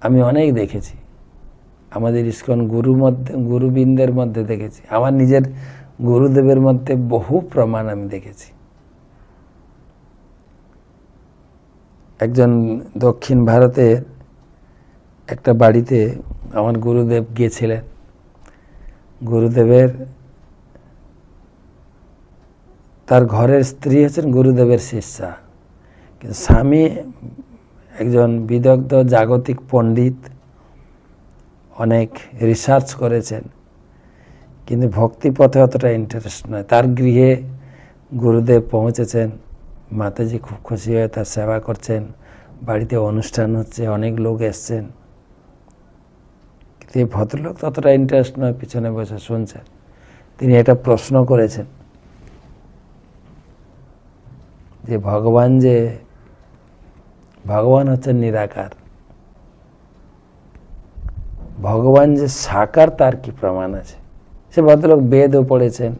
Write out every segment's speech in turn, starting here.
আমি অনেক দেখেছি, আমাদের ইসকন গুরুবৃন্দের মধ্যে দেখেছি, আমার নিজের গুরুদেবের মধ্যে বহু প্রমাণ আমি দেখেছি। একজন দক্ষিণ ভারতের একটা বাড়িতে আমার গুরুদেব গিয়েছিলেন। গুরুদেবের তার ঘরের স্ত্রী হচ্ছেন গুরুদেবের শিষ্যা, কিন্তু স্বামী একজন বিদগ্ধ জাগতিক পণ্ডিত, অনেক রিসার্চ করেছেন, কিন্তু ভক্তি পথে অতটা ইন্টারেস্ট নয়। তার গৃহে গুরুদেব পৌঁছেছেন, মাতাজি খুব খুশি হয়ে তার সেবা করছেন, বাড়িতে অনুষ্ঠান হচ্ছে, অনেক লোক এসছেন, কিন্তু এই ভদ্রলোক ততটা ইন্টারেস্ট নয়, পিছনে বসে শুনছেন। তিনি এটা প্রশ্ন করেছেন যে ভগবান হচ্ছেন নিরাকার, ভগবান যে সাকার তার কি প্রমাণ আছে? সে ভদ্রলোক বেদও পড়েছেন।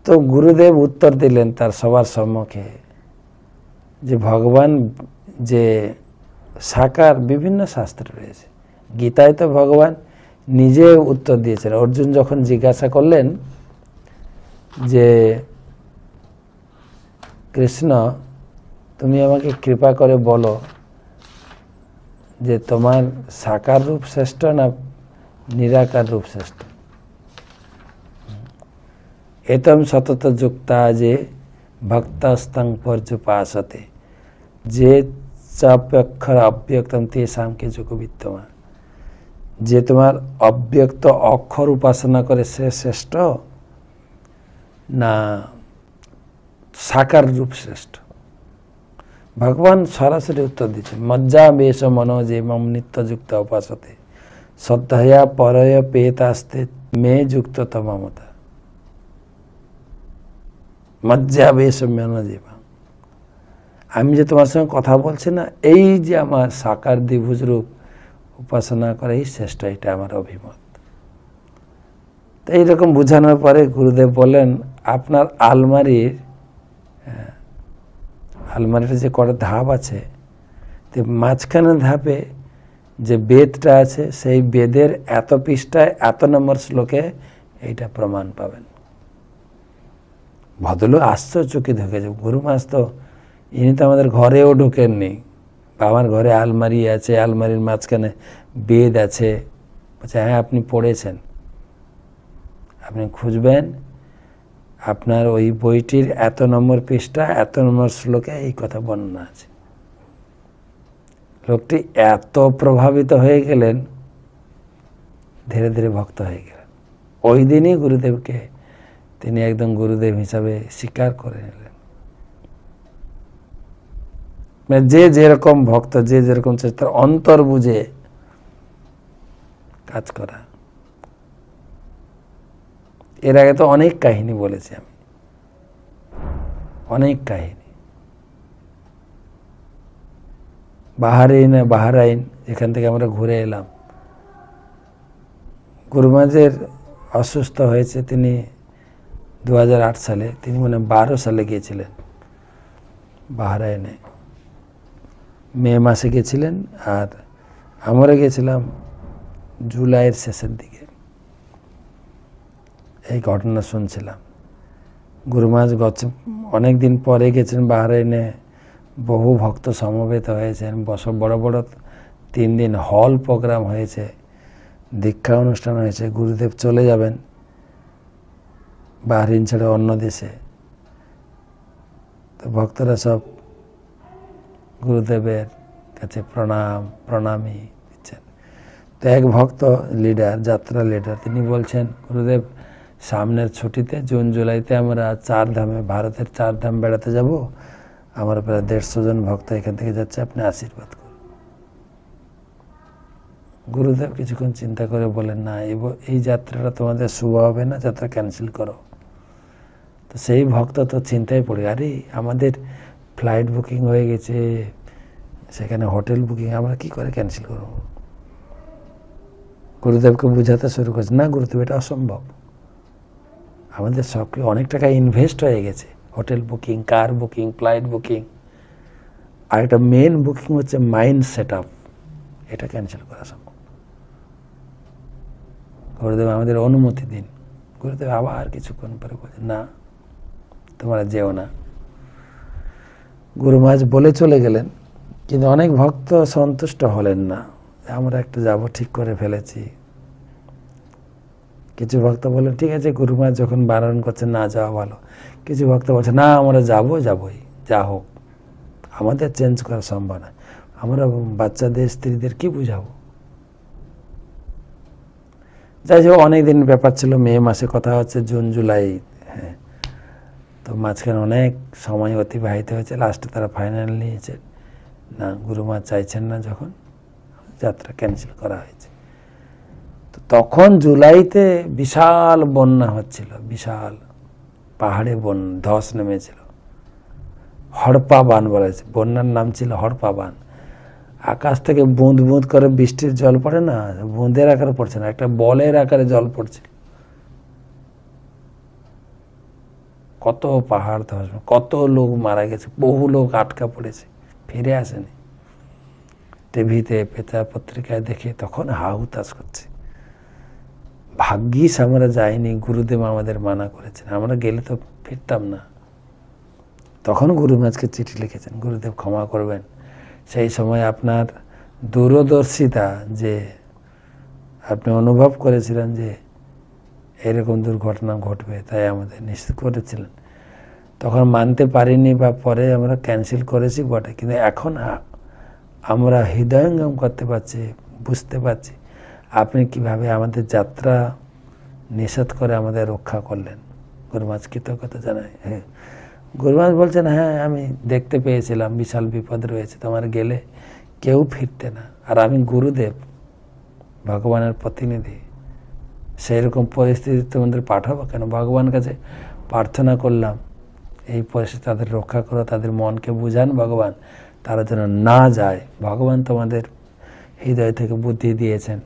তো গুরুদেব উত্তর দিলেন তার সবার সম্মুখে যে ভগবান যে সাকার বিভিন্ন শাস্ত্রে রয়েছে। গীতায় তো ভগবান নিজে উত্তর দিয়েছেন। অর্জুন যখন জিজ্ঞাসা করলেন যে কৃষ্ণ, তুমি আমাকে কৃপা করে বলো যে তোমার সাকার রূপ শ্রেষ্ঠ না নিরাকার রূপ শ্রেষ্ঠ? এতম সতত যুক্তা যে ভক্তস্তং পর্যুপাসতে যে চাপ্যক্ষর অব্যক্তম তেষামকে যোগ বিদ্যমান। যে তোমার অব্যক্ত অক্ষর উপাসনা করে সে শ্রেষ্ঠ না সাকার রূপ শ্রেষ্ঠ? ভগবান সরাসরি উত্তর দিচ্ছেন, মজ্জা বেশ মনোজে মম নিত্যযুক্ত উপাসতে শ্রদ্ধয়া পরয় পেতাস্তে মে যুক্ত তমমতা। মজ্জা বেশ মনোজে, আমি যে তোমার সঙ্গে কথা বলছি না, এই যে আমার সাকার দ্বিভুজ রূপ উপাসনা করে এই শ্রেষ্ঠ, এটা আমার অভিমত। তো এইরকম বোঝানোর পরে গুরুদেব বলেন, আপনার আলমারিটা যে কটা ধাপ আছে, তো মাঝখানে ধাপে যে বেদটা আছে, সেই বেদের এত পৃষ্ঠায় এত নম্বর শ্লোকে এইটা প্রমাণ পাবেন। ভদ্রলোক আশ্চর্যচকিত হয়ে গেছে। গুরু মাস তো ইনি তো আমাদের ঘরেও ঢোকেননি। আমার ঘরে আলমারি আছে, আলমারির মাঝখানে বেদ আছে। বলছে, হ্যাঁ আপনি পড়েছেন, আপনি খুঁজবেন, আপনার ওই বইটির এত নম্বর পৃষ্ঠা এত নম্বর শ্লোকে এই কথা বর্ণনা আছে। লোকটি এত প্রভাবিত হয়ে গেলেন, ধীরে ধীরে ভক্ত হয়ে গেলেন। ওই দিনই গুরুদেবকে তিনি একদম গুরুদেব হিসাবে স্বীকার করে নিলেন। যে যেরকম ভক্ত, যে যেরকম চেষ্টা, অন্তর বুঝে কাজ করা। এর আগে তো অনেক কাহিনী বলেছি আমি, অনেক কাহিনী। বাহরাইন এখান থেকে আমরা ঘুরে এলাম। গুরুমাজের অসুস্থ হয়েছে, তিনি 2008 সালে, তিনি 12 সালে গিয়েছিলেন বাহরাইনে, মে মাসে গেছিলেন, আর আমরা গেছিলাম জুলাইয়ের শেষের দিকে। এই ঘটনা শুনছিলাম। গুরুমাজ অনেক দিন পরে গেছেন বাহরাইনে, বহু ভক্ত সমবেত হয়েছেন, বড় বড় 3 দিন হল প্রোগ্রাম হয়েছে, দীক্ষা অনুষ্ঠান হয়েছে। গুরুদেব চলে যাবেন বাহরাইন ছেড়ে অন্য দেশে। তো ভক্তরা সব গুরুদেবের কাছে প্রণামী দিচ্ছেন। তো এক ভক্ত লিডার, যাত্রা লিডার, তিনি বলছেন, গুরুদেব সামনের ছুটিতে জুন জুলাইতে আমরা 4 ধামে, ভারতের 4 ধাম বেড়াতে যাব। আমার প্রায় 150 জন ভক্ত এখান থেকে যাচ্ছে, আপনি আশীর্বাদ করুন। গুরুদেব কিছুক্ষণ চিন্তা করে বলেন, না, এই যাত্রাটা তোমাদের শুভ হবে না, যাত্রা ক্যান্সেল করো। তো সেই ভক্ত তো চিন্তায় পড়ে, আরে আমাদের ফ্লাইট বুকিং হয়ে গেছে, সেখানে হোটেল বুকিং, আমরা কি করে ক্যান্সেল করব? গুরুদেবকে বোঝাতে শুরু করছে, না গুরুদেব, এটা অসম্ভব, আমাদের সব অনেক টাকা ইনভেস্ট হয়ে গেছে, হোটেল বুকিং, কার বুকিং, ফ্লাইট বুকিং, আর একটা মেন বুকিং হচ্ছে মাইন্ড সেট আপ, এটা ক্যান্সেল করা সম্ভব। গুরুদেব আমাদের অনুমতি দিন। গুরুদেব আবার কিছুক্ষণ পরে বলছেন, না তোমরা যেও না। গুরু মহারাজ বলে চলে গেলেন, কিন্তু অনেক ভক্ত সন্তুষ্ট হলেন না। আমরা একটু যাব, ঠিক করে ফেলেছি। কিছু ভক্ত বললেন, ঠিক আছে গুরু মহারাজ যখন বারণ করছেন না যাওয়া ভালো। কিছু ভক্ত বলছে, না আমরা যাবোই, যা হোক, আমাদের চেঞ্জ করা সম্ভব না, আমরা বাচ্চাদের স্ত্রীদের কি বুঝাবো। যাই হোক, অনেকদিন ব্যাপার ছিল, মে মাসে কথা হচ্ছে, জুন জুলাই, হ্যাঁ, তো মাঝখানে অনেক সময় অতিবাহিত হয়েছে। লাস্টে তারা ফাইনাল নিয়েছে, না গুরু মা চাইছেন না, যখন যাত্রা ক্যান্সেল করা হয়েছে। তো তখন জুলাইতে বিশাল বন্যা হচ্ছিল, বিশাল পাহাড়ে ধস নেমেছিল। হড়পা বান বলা হয়েছে, বন্যার নাম ছিল হড়পা বান। আকাশ থেকে বুঁদ বুঁদ করে বৃষ্টির জল পড়ে না, বুঁদের আকারে পড়ছে না, একটা বলের আকারে জল পড়ছিল। কত পাহাড় ধস, কত লোক মারা গেছে, বহু লোক আটকা পড়েছে, ফিরে আসেনি। টিভিতে পেতা পত্রিকায় দেখে তখন হাহুতাশ করছে। ভাগ্যিস আমরা যাইনি, গুরুদেব আমাদের মানা করেছেন, আমরা গেলে তো ফিরতাম না। তখন গুরু মহারাজকে চিঠি লিখেছেন, গুরুদেব ক্ষমা করবেন, সেই সময় আপনার দূরদর্শিতা, যে আপনি অনুভব করেছিলেন যে এরকম দুর্ঘটনা ঘটবে, তাই আমাদের নিশ্চিত করেছিলেন। তখন মানতে পারিনি, বা পরে আমরা ক্যান্সেল করেছি বটে, কিন্তু এখন আমরা হৃদয়ঙ্গম করতে পারছি, বুঝতে পারছি আপনি কিভাবে আমাদের যাত্রা নিষেধ করে আমাদের রক্ষা করলেন। গুরু মহারাজ কৃতজ্ঞতা জানাই। হ্যাঁ, গুরু মহারাজ বলছেন, হ্যাঁ আমি দেখতে পেয়েছিলাম বিশাল বিপদ রয়েছে, তোমার গেলে কেউ ফিরতে না। আর আমি গুরুদেব, ভগবানের প্রতিনিধি, সেই রকম পরিস্থিতি তোমাদের পাঠাবো কেন? ভগবানের কাছে প্রার্থনা করলাম, এই পরিস্থিতি তাদের রক্ষা করো, তাদের মনকে বুঝান ভগবান, তারা যেন না যায়। ভগবান তোমাদের হৃদয় থেকে বুদ্ধি দিয়েছেন,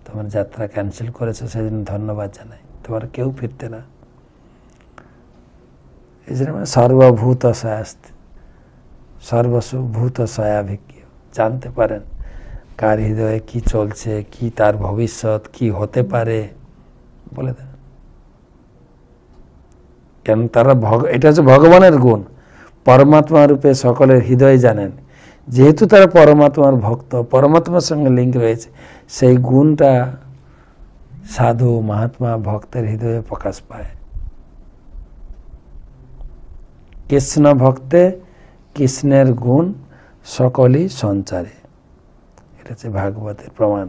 তোমার যাত্রা ক্যান্সেল করেছো, সেই জন্য ধন্যবাদ জানাই। তোমার কেউ ফিরতে না। এই জন্য সর্বভূত সয়াস্তি, সর্বভূত সয়াভিজ্ঞ, জানতে পারেন কার হৃদয়ে কি চলছে, কি তার ভবিষ্যৎ কি হতে পারে বলে দেন। কেন তারা এটা হচ্ছে ভগবানের গুণ, পরমাত্মা রূপে সকলের হৃদয় জানেন। যেহেতু তারা পরমাত্মার ভক্ত, পরমাত্মার সঙ্গে লিঙ্ক রয়েছে, সেই গুণটা সাধু মহাত্মা ভক্তের হৃদয়ে প্রকাশ পায়। কৃষ্ণ ভক্তে কৃষ্ণের গুণ সকলই সঞ্চারে, এটা হচ্ছে ভাগবতের প্রমাণ।